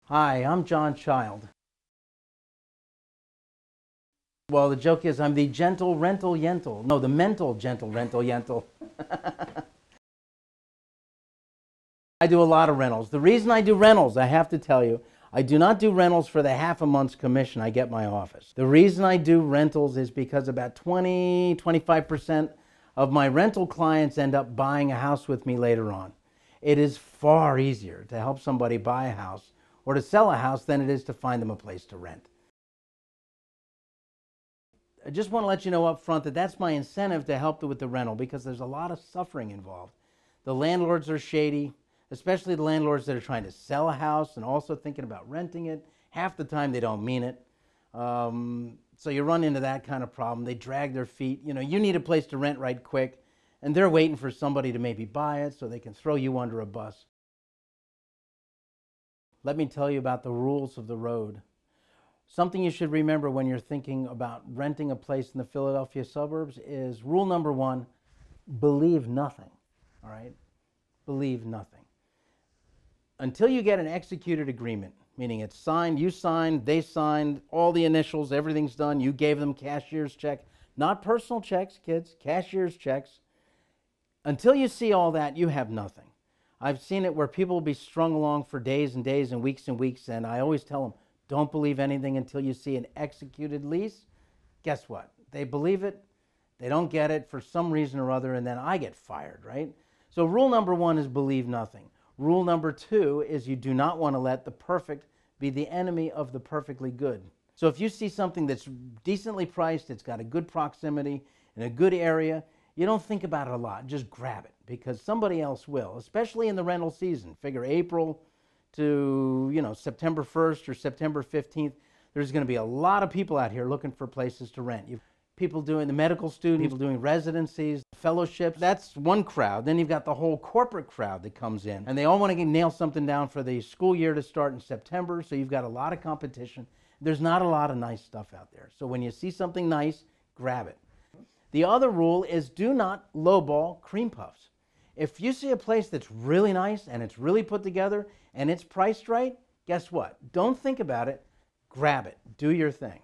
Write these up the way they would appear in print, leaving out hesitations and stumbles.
Hi, I'm John Child. Well, the joke is I'm the gentle rental yentle. No, the mental gentle rental yentle. I do a lot of rentals. The reason I do rentals, I have to tell you, I do not do rentals for the half a month's commission I get my office. The reason I do rentals is because about 25% of my rental clients end up buying a house with me later on. It is far easier to help somebody buy a house or to sell a house than it is to find them a place to rent. I just want to let you know up front that that's my incentive to help with the rental, because there's a lot of suffering involved. The landlords are shady, especially the landlords that are trying to sell a house and also thinking about renting it. Half the time they don't mean it. So you run into that kind of problem. They drag their feet. You know, you need a place to rent right quick, and they're waiting for somebody to maybe buy it so they can throw you under a bus. Let me tell you about the rules of the road. Something you should remember when you're thinking about renting a place in the Philadelphia suburbs is rule number one: believe nothing. All right? Believe nothing. Until you get an executed agreement, meaning it's signed, you signed, they signed, all the initials, everything's done, you gave them cashier's check, not personal checks, kids, cashier's checks. Until you see all that, you have nothing. I've seen it where people will be strung along for days and days and weeks, and I always tell them, don't believe anything until you see an executed lease. Guess what? They believe it, they don't get it for some reason or other, and then I get fired, right? So rule number one is believe nothing. Rule number two is you do not want to let the perfect be the enemy of the perfectly good. So if you see something that's decently priced, it's got a good proximity, in a good area, you don't think about it a lot, just grab it, because somebody else will, especially in the rental season. Figure April to, September 1st or September 15th, there's going to be a lot of people out here looking for places to rent. You've people doing the medical students, people doing residencies, fellowships. That's one crowd. Then you've got the whole corporate crowd that comes in, and they all want to nail something down for the school year to start in September, so you've got a lot of competition. There's not a lot of nice stuff out there. So when you see something nice, grab it. The other rule is do not lowball cream puffs. If you see a place that's really nice and it's really put together and it's priced right, guess what? Don't think about it. Grab it. Do your thing.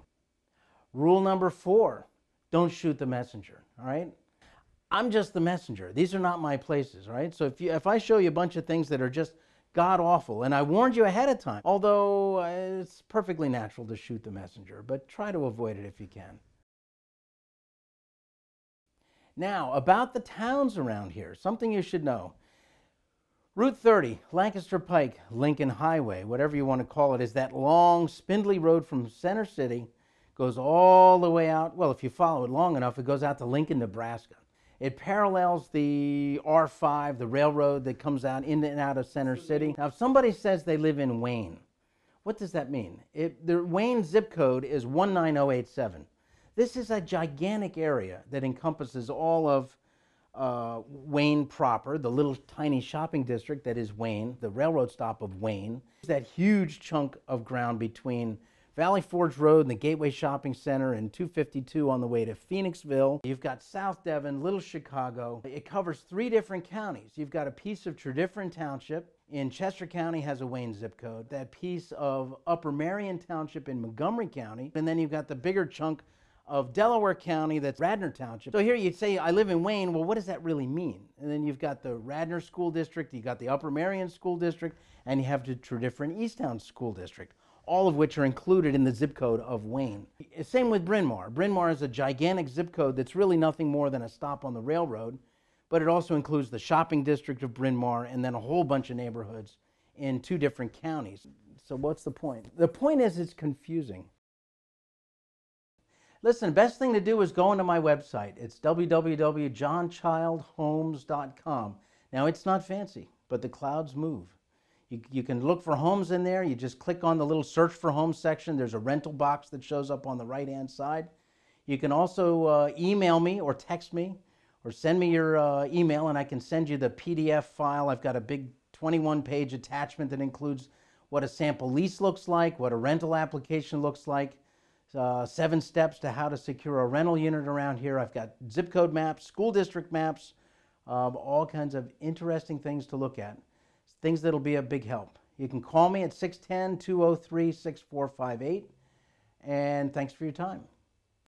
Rule number four, don't shoot the messenger, all right? I'm just the messenger. These are not my places, all right? So if I show you a bunch of things that are just god-awful, and I warned you ahead of time, although it's perfectly natural to shoot the messenger, but try to avoid it if you can. Now, about the towns around here, something you should know. Route 30, Lancaster Pike, Lincoln Highway, whatever you want to call it, is that long, spindly road from Center City, goes all the way out. Well, if you follow it long enough, it goes out to Lincoln, Nebraska. It parallels the R5, the railroad that comes out in and out of Center City. Now, if somebody says they live in Wayne, what does that mean? The Wayne zip code is 19087. This is a gigantic area that encompasses all of Wayne proper, the little tiny shopping district that is Wayne, the railroad stop of Wayne. That huge chunk of ground between Valley Forge Road and the Gateway Shopping Center and 252 on the way to Phoenixville. You've got South Devon, Little Chicago. It covers 3 different counties. You've got a piece of Tredyffrin Township in Chester County has a Wayne zip code. That piece of Upper Marion Township in Montgomery County. And then you've got the bigger chunk of Delaware County, that's Radnor Township. So here you'd say, I live in Wayne. Well, what does that really mean? And then you've got the Radnor School District, you've got the Upper Marion School District, and you have the Tredyffrin Easttown School District, all of which are included in the zip code of Wayne. Same with Bryn Mawr. Bryn Mawr is a gigantic zip code that's really nothing more than a stop on the railroad, but it also includes the shopping district of Bryn Mawr and then a whole bunch of neighborhoods in 2 different counties. So what's the point? The point is it's confusing. Listen, the best thing to do is go into my website. It's www.JohnChildHomes.com. Now, it's not fancy, but the clouds move. You can look for homes in there. You just click on the little search for homes section. There's a rental box that shows up on the right-hand side. You can also email me or text me or send me your email, and I can send you the PDF file. I've got a big 21-page attachment that includes what a sample lease looks like, what a rental application looks like, 7 steps to how to secure a rental unit around here. I've got zip code maps, school district maps, all kinds of interesting things to look at, things that'll be a big help You can call me at 610-203-6458. And thanks for your time.